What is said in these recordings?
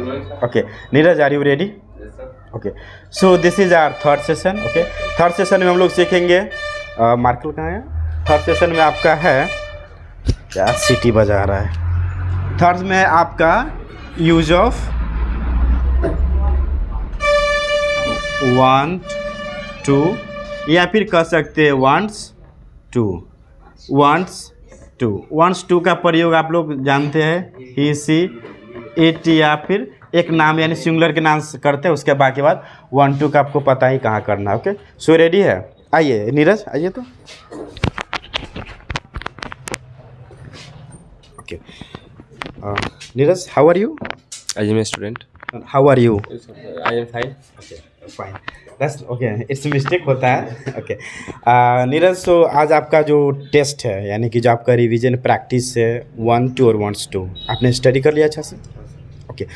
Okay, Neeraj, are you ready? Okay, so this is our third session. Okay, third session में हम लोग सीखेंगे Markle कहाँ है? थर्ड सेशन में आपका है क्या सीटी बजा रहा है। थर्ड में आपका यूज ऑफ वांट टू या फिर कह सकते हैं वांट्स टू का प्रयोग आप लोग जानते हैं, ही सी इट या फिर एक नाम यानी सिंगुलर के नाम से करते हैं, उसके बाद वांट टू का आपको पता ही कहाँ करना है। ओके, सो रेडी है? आइए नीरज आइए तो। Okay Neeraj, how are you? I am a student. How are you? I am fine. Okay fine, that's okay, it's mistake होता है। ओके नीरज, सो आज आपका जो टेस्ट है यानी कि जो आपका रिवीजन प्रैक्टिस है 1 2 और 1 2 आपने स्टडी कर लिया अच्छा से? ओके,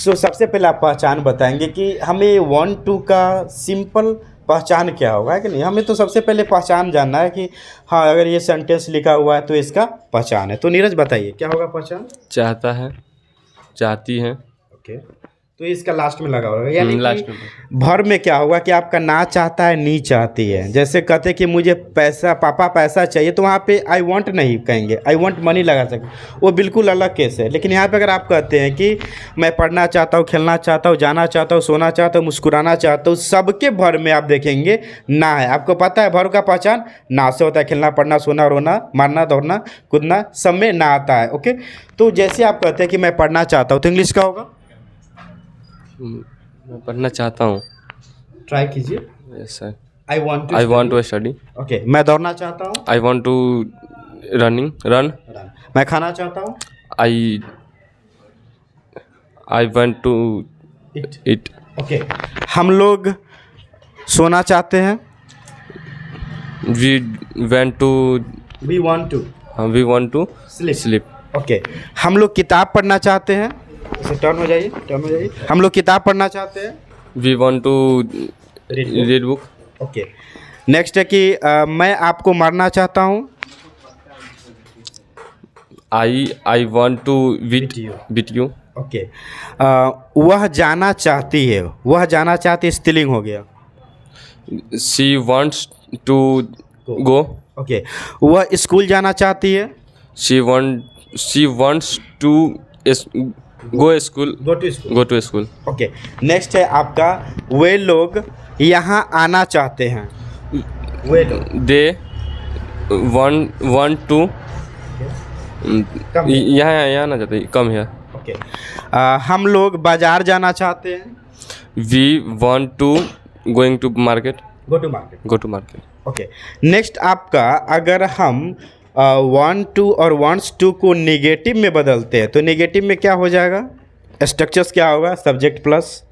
सो सबसे पहले आप पहचान बताएंगे कि हमें 1 2 का सिंपल पहचान क्या होगा, है कि नहीं? हमें तो सबसे पहले पहचान जानना है कि हाँ अगर ये सेंटेंस लिखा हुआ है तो इसका पहचान है। तो नीरज बताइए क्या होगा पहचान? चाहता है, चाहती है। ओके, तो इसका लास्ट में लगा होगा यानी लास्ट कि में भर में क्या होगा कि आपका ना चाहता है नी चाहती है। जैसे कहते कि मुझे पैसा, पापा पैसा चाहिए, तो वहाँ पे आई वांट नहीं कहेंगे, आई वांट मनी लगा सकते, वो बिल्कुल अलग केस है। लेकिन यहाँ पे अगर आप कहते हैं कि मैं पढ़ना चाहता हूँ, खेलना चाहता हूँ, जाना चाहता हूँ, सोना चाहता हूँ, मुस्कुराना चाहता हूँ, सबके भर में आप देखेंगे ना है। आपको पता है भर का पहचान ना से होता है, खेलना पढ़ना सोना रोना मारना दौड़ना कूदना सब में ना आता है। ओके, तो जैसे आप कहते हैं कि मैं पढ़ना चाहता हूँ तो इंग्लिश का होगा? मैं पढ़ना चाहता हूँ। ट्राई कीजिए। Yes sir. I want to study. Okay, मैं दौड़ना चाहता हूँ। I want to run. मैं खाना चाहता हूँ। I want to eat. Okay, हम लोग सोना चाहते हैं। We want to sleep. Okay, हम लोग किताब पढ़ना चाहते हैं। इसे टर्न हो जाइए। हम लोग किताब पढ़ना चाहते हैं। We want to read book. Okay, next है कि मैं आपको मारना चाहता हूँ। I want to beat you. Okay, वह जाना चाहती है, स्त्रीलिंग हो गया। She wants to go. Okay, वह स्कूल जाना चाहती है। She wants to go to school. Okay, next है आपका वे लोग यहाँ आना चाहते हैं। वे लोग They want to यहाँ ना जाते कम है। ओके, हम लोग बाजार जाना चाहते हैं। We want to going to market. Go to market. Okay, next आपका अगर हम 1 2 और 1 2 को नेगेटिव में बदलते हैं तो नेगेटिव में क्या हो जाएगा? स्ट्रक्चर्स क्या होगा? सब्जेक्ट प्लस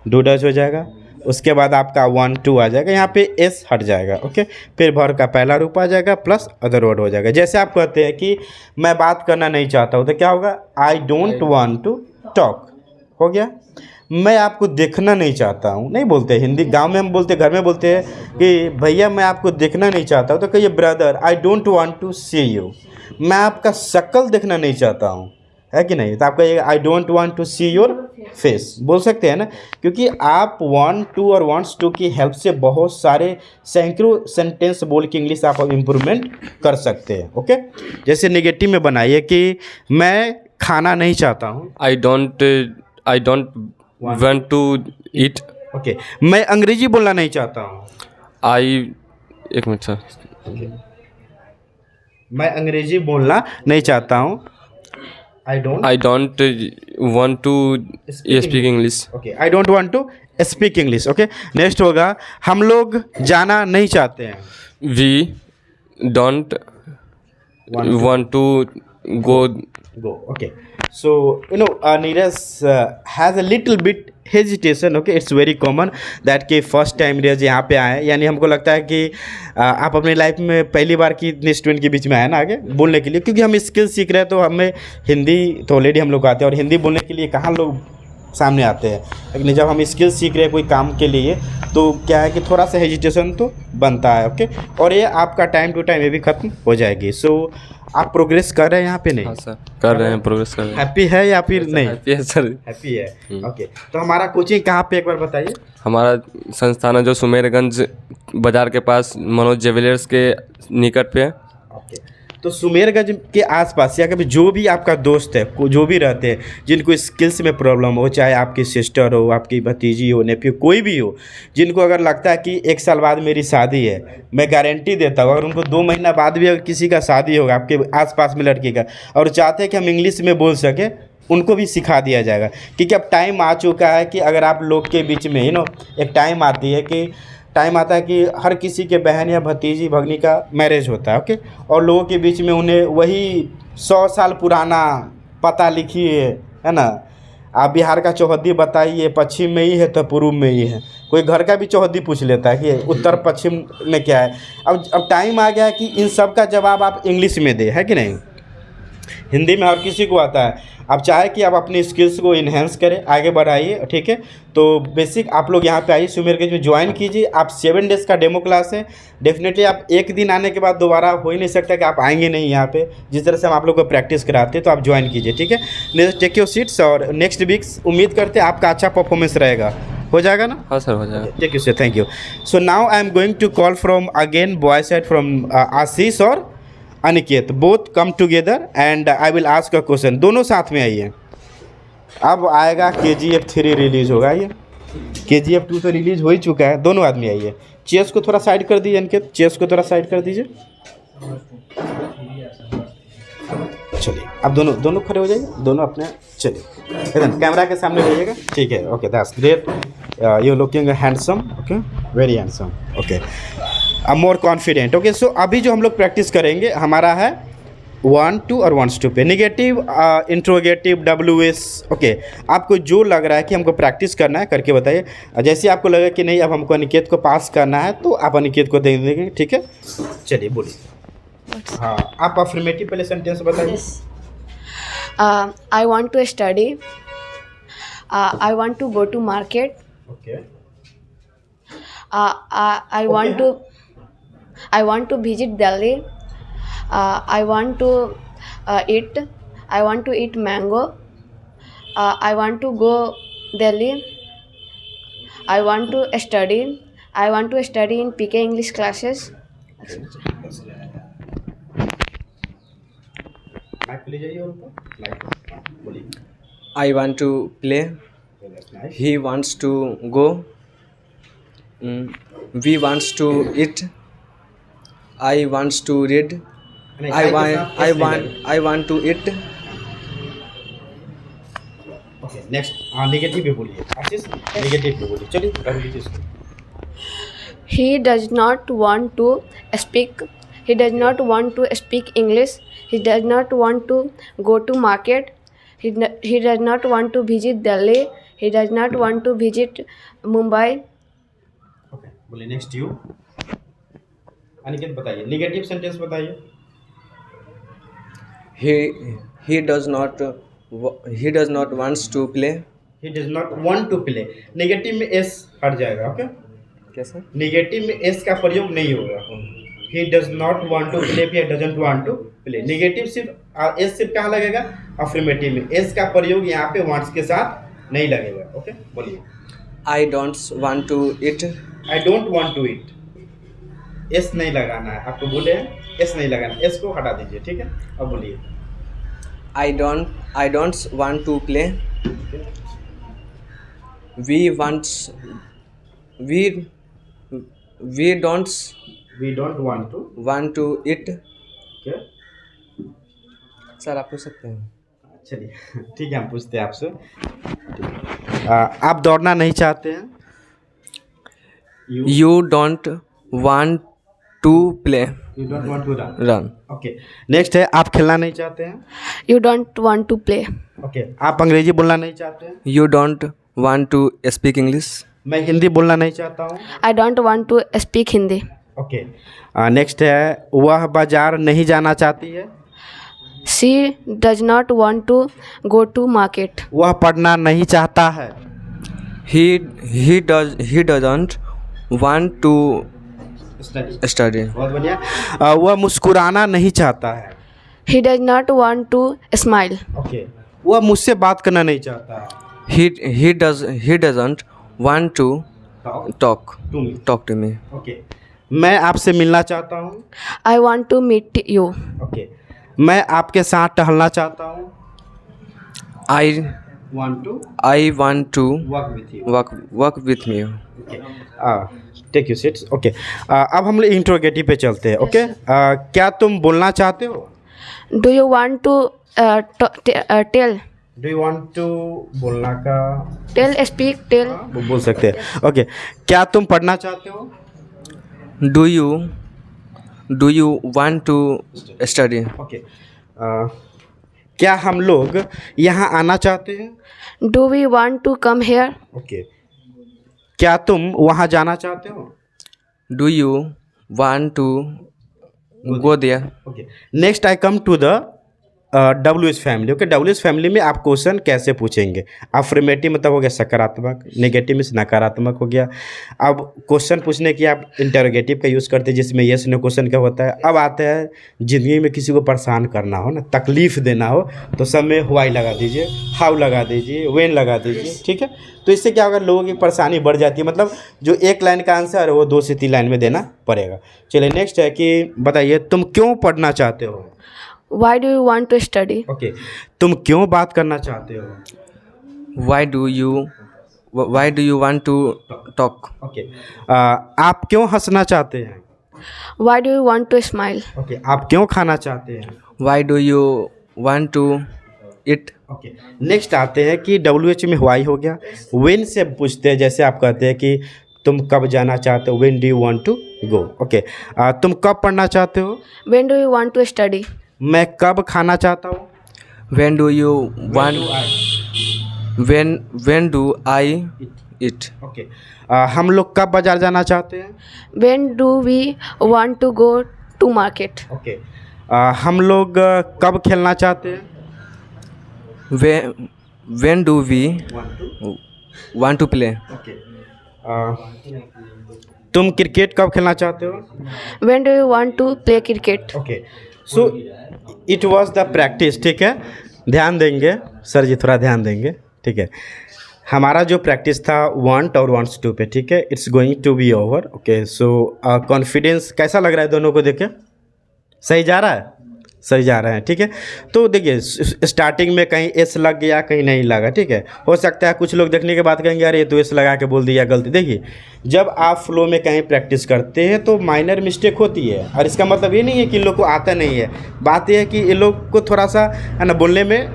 डू डज हो जाएगा, उसके बाद आपका 1 2 आ जाएगा, यहाँ पे एस हट जाएगा। ओके, फिर भर का पहला रूप आ जाएगा प्लस अदर वर्ड हो जाएगा। जैसे आप कहते हैं कि मैं बात करना नहीं चाहता हूँ तो क्या होगा? I don't want to talk हो गया। मैं आपको देखना नहीं चाहता हूँ नहीं बोलते, हिंदी गांव में हम बोलते, घर में बोलते हैं कि भैया मैं आपको देखना नहीं चाहता हूँ, तो कहिए brother I don't want to see you, मैं आपका शक्ल देखना नहीं चाहता हूँ, है कि नहीं? तो आप कहिएगा I don't want to see your face, बोल सकते हैं ना, क्योंकि आप 1 2 और 1 2 की हेल्प से बहुत सारे सैकड़ों सेंटेंस बोल के इंग्लिश आप इम्प्रूवमेंट कर सकते हैं। ओके, जैसे नेगेटिव में बनाइए कि मैं खाना नहीं चाहता हूँ। I don't want to eat. Okay, मैं अंग्रेजी बोलना नहीं चाहता हूँ। एक मिनट सर। मैं अंग्रेजी बोलना नहीं चाहता हूँ। I don't want to speak English. Okay, I don't want to speak English. Okay, next होगा हम लोग जाना नहीं चाहते हैं। We don't want to go. Okay, so Neeraj has a little bit hesitation. Okay, it's very common that कि first time Neeraj यहाँ पे आए, यानी हमको लगता है कि आप अपनी लाइफ में पहली बार की इतने स्टूडेंट के बीच में आए ना आगे बोलने के लिए, क्योंकि हम स्किल सीख रहे हैं तो हमें हिंदी तो ऑलरेडी हम लोग आते हैं और हिंदी बोलने के लिए कहाँ लोग सामने आते हैं, लेकिन जब हम स्किल सीख रहे हैं कोई काम के लिए तो क्या है कि थोड़ा सा हेजिटेशन तो बनता है। ओके, और ये आपका टाइम टू टाइम ये भी ख़त्म हो जाएगी। सो आप प्रोग्रेस कर रहे हैं यहाँ पे नहीं? हाँ सर, कर रहे हैं, प्रोग्रेस कर रहे हैं। हैप्पी है या फिर नहीं? हैप्पी है सर। हैप्पी है। ओके, तो हमारा कोचिंग कहाँ पे एक बार बताइए। हमारा संस्थान है जो सुमेरगंज बाजार के पास मनोज ज्वेलर्स के निकट पे है। ओके, तो सुमेरगंज के आसपास या कभी जो भी आपका दोस्त है जो भी रहते हैं जिनको स्किल्स में प्रॉब्लम हो, चाहे आपकी सिस्टर हो, आपकी भतीजी हो, नेफ्यू, कोई भी हो, जिनको अगर लगता है कि 1 साल बाद मेरी शादी है, मैं गारंटी देता हूँ अगर उनको 2 महीना बाद भी अगर किसी का शादी होगा आपके आसपास में लड़की का और चाहते हैं कि हम इंग्लिश में बोल सकें, उनको भी सिखा दिया जाएगा। क्योंकि अब टाइम आ चुका है कि अगर आप लोग के बीच में एक टाइम आती है कि टाइम आता है कि हर किसी के बहन या भतीजी भगनी का मैरिज होता है। ओके, और लोगों के बीच में उन्हें वही 100 साल पुराना पता लिखिए, है ना, आप बिहार का चौहद्दी बताइए, पश्चिम में ही है तो पूर्व में ही है, कोई घर का भी चौहद्दी पूछ लेता है कि उत्तर पश्चिम में क्या है। अब टाइम आ गया है कि इन सब का जवाब आप इंग्लिश में दे, है कि नहीं? हिंदी में हर किसी को आता है। आप चाहे कि आप अपनी स्किल्स को इन्हेंस करें, आगे बढ़ाइए, ठीक है। तो बेसिक आप लोग यहाँ पे आइए, सुमेरगंज में ज्वाइन कीजिए। आप 7 डेज़ का डेमो क्लास है। डेफिनेटली आप एक दिन आने के बाद दोबारा हो ही नहीं सकता कि आप आएंगे नहीं यहाँ पे। जिस तरह से हम आप लोग को प्रैक्टिस कराते हैं, तो आप ज्वाइन कीजिए, ठीक है। टेक योर सीट्स और नेक्स्ट वीक्स उम्मीद करते हैं आपका अच्छा परफॉर्मेंस रहेगा। हो जाएगा ना? हाँ सर, हो जाएगा। Take you sir, thank you. So now I am going to call from again boy side from Ashish और Aniket, both come together and I will ask a question. दोनों साथ में आइए। अब आएगा KGF 3 रिलीज़ होगा, ये KGF 2 तो रिलीज़ हो ही चुका है। दोनों आदमी आइए। चेयर्स को थोड़ा साइड कर दीजिए अनिकेत, चेयर्स को थोड़ा साइड कर दीजिए। चलिए, अब दोनों खड़े हो जाइए, दोनों अपने, चलिए एकदम कैमरा के सामने रहिएगा, ठीक है। Okay, that's great, you looking handsome, okay, very handsome, okay, अब मोर कॉन्फिडेंट। ओके, सो अभी जो हम लोग प्रैक्टिस करेंगे हमारा है 1 2 और 1 2 पे निगेटिव, इंट्रोगेटिव, WS। ओके, आपको जो लग रहा है कि हमको प्रैक्टिस करना है करके बताइए। जैसे आपको लगे कि नहीं अब हमको अनिकेत को पास करना है तो आप अनिकेत को दे देंगे, ठीक है। चलिए बोलिए। हाँ, आप अफर्मेटिव पहले सेंटेंस बताइए। I want to study. I want to go to market. Okay, I want to visit Delhi. I want to eat. I want to eat mango. I want to go Delhi. I want to study. I want to study in PK English classes. Mike ले जाइए उनको, mic, बोलिए। I want to play. He wants to go. We wants to eat. I wants to read. I want to eat. Okay, next. हाँ, negative भी बोलिए आशीष, negative भी बोलिए। चलिए कर लीजिए इसको। He does not want to speak. He does not want to speak English. He does not want to go to market. He does not want to visit Delhi. He does not want to visit Mumbai. Okay, बोलिए next you. Aniket बताइए, negative sentence बताइए। He does not wants to play. He does not want to play। Negative में S हट जाएगा, okay. कैसे? Negative में S का प्रयोग नहीं होगा। He does not want to play या doesn't want to play। Negative सिर्फ S सिर्फ कहाँ लगेगा? अफर्मेटिव में। S का प्रयोग यहाँ पे wants के साथ नहीं लगेगा, ओके। बोलिए। I don't want to eat. I don't want to eat। S नहीं लगाना है, आपको बोले हैं S नहीं लगाना, S को हटा दीजिए, ठीक है। अब बोलिए। I don't want to play. We don't want to eat. क्या? सर आप पूछ सकते हैं। चलिए ठीक है, हम पूछते हैं आपसे। आप दौड़ना नहीं चाहते हैं? You don't want to play. You don't want to run। Run. Okay, next है आप खेलना नहीं चाहते हैं? You don't want to play. Okay, आप अंग्रेजी बोलना नहीं चाहते हैं? You don't want to speak English. मैं हिंदी बोलना नहीं चाहता हूँ। I don't want to speak Hindi. Okay, next है वह बाजार नहीं जाना चाहती है। She does not want to go to market. वह पढ़ना नहीं चाहता है। He doesn't want to study. बहुत बढ़िया। वह मुस्कुराना नहीं चाहता है। He does not want to smile. Okay, वो अब मुझसे बात करना नहीं चाहता। he doesn't want to talk to me. Okay, मैं आपसे मिलना चाहता हूँ। I want to meet you. Okay, मैं आपके साथ टहलना चाहता हूँ। I want to work with you. work with you. Take you seats. Okay, अब हम लोग इंट्रोगेटिव पे चलते हैं। ओके, क्या तुम बोलना चाहते हो? Do you want to tell? Do you want to बोलना का Tell, speak, tell. वो बोल सकते हैं। ओके, क्या तुम पढ़ना चाहते हो? Do you want to study? Okay, क्या हम लोग यहाँ आना चाहते हैं? Do we want to come here? Okay, क्या तुम वहाँ जाना चाहते हो? Do you want to go there? Okay, next I come to the WH फैमिली। ओके, WH फैमिली में आप क्वेश्चन कैसे पूछेंगे? अफर्मेटिव मतलब हो गया सकारात्मक, नेगेटिव में नकारात्मक हो गया। अब क्वेश्चन पूछने की आप इंटरोगेटिव का यूज़ करते हैं जिसमें येस नो क्वेश्चन का होता है। अब आता है ज़िंदगी में किसी को परेशान करना हो ना, तकलीफ़ देना हो, तो सब में व्हाई लगा दीजिए, हाउ लगा दीजिए, व्हेन लगा दीजिए। ठीक है, तो इससे क्या होगा, लोगों की परेशानी बढ़ जाती है। मतलब जो एक लाइन का आंसर है वो 2 से 3 लाइन में देना पड़ेगा। चलिए नेक्स्ट है कि बताइए तुम क्यों पढ़ना चाहते हो? Why do you want to study? Okay, तुम क्यों बात करना चाहते हो? Why do you want to talk? Okay, आप क्यों हंसना चाहते हैं? Why do you want to smile? Okay, आप क्यों खाना चाहते हैं? Why do you want to eat? Okay, next आते हैं कि WH में वाई हो गया। व्हेन से पूछते हैं, जैसे आप कहते हैं कि तुम कब जाना चाहते हो, when do you want to go. Okay, तुम कब पढ़ना चाहते हो? When do you want to study? मैं कब खाना चाहता हूँ? When do you want? When do I eat? Okay, हम लोग कब बाजार जाना चाहते हैं? When do we want to go to market? Okay, हम लोग कब खेलना चाहते हैं? When do we want to play? Okay, तुम क्रिकेट कब खेलना चाहते हो? When do you want to play cricket? Okay, so it was the practice. ठीक है, ध्यान देंगे सर जी, थोड़ा ध्यान देंगे। ठीक है, हमारा जो प्रैक्टिस था वांट और वांट्स टू पे, ठीक है, it's going to be over. Okay, so confidence कैसा लग रहा है दोनों को देखे? सही जा रहा है? सही जा रहे हैं। ठीक है, तो देखिए स्टार्टिंग में कहीं एस लग गया, कहीं नहीं लगा। ठीक है, हो सकता है कुछ लोग देखने के बाद कहेंगे यार ये तो एस लगा के बोल दिया, गलती। देखिए जब आप फ्लो में कहीं प्रैक्टिस करते हैं तो माइनर मिस्टेक होती है, और इसका मतलब ये नहीं है कि इन लोग को आता नहीं है। बात यह है कि इन लोग को थोड़ा सा है ना बोलने में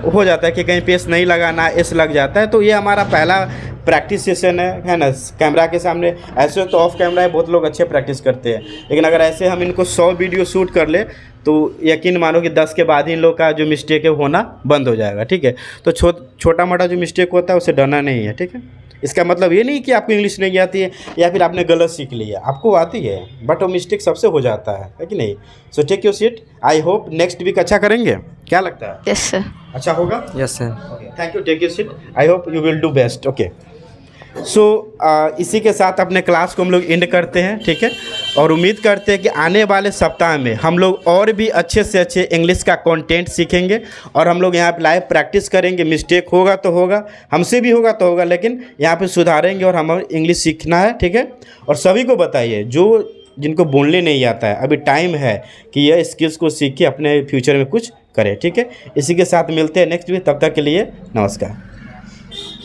हो जाता है कि कहीं पे एस नहीं लगाना, एस लग जाता है। तो ये हमारा पहला प्रैक्टिस सेशन है ना कैमरा के सामने। ऐसे तो ऑफ कैमरा है, बहुत लोग अच्छे प्रैक्टिस करते हैं, लेकिन अगर ऐसे हम इनको 100 वीडियो शूट कर ले तो यकीन मानो कि 10 के बाद ही इन लोग का जो मिस्टेक है होना बंद हो जाएगा। ठीक है, तो छोटा मोटा जो मिस्टेक होता है उसे डरना नहीं है। ठीक है, इसका मतलब ये नहीं कि आपको इंग्लिश नहीं आती है या फिर आपने गलत सीख लिया, आपको आती है, बट वो मिस्टेक सबसे हो जाता है कि नहीं। So take your seat. I hope next week अच्छा करेंगे, क्या लगता है? Yes, sir. अच्छा होगा? Yes, sir. Thank you, take your seat. I hope you will do best. Okay, so इसी के साथ अपने क्लास को हम लोग एंड करते हैं। ठीक है, और उम्मीद करते हैं कि आने वाले सप्ताह में हम लोग और भी अच्छे से अच्छे इंग्लिश का कंटेंट सीखेंगे, और हम लोग यहाँ पे लाइव प्रैक्टिस करेंगे। मिस्टेक होगा तो होगा, हमसे भी होगा तो होगा, लेकिन यहाँ पे सुधारेंगे और हमें इंग्लिश सीखना है। ठीक है, और सभी को बताइए जो जिनको बोलने नहीं आता है, अभी टाइम है कि यह स्किल्स को सीख के अपने फ्यूचर में कुछ करें। ठीक है, इसी के साथ मिलते हैं नेक्स्ट वीक, तब तक के लिए नमस्कार।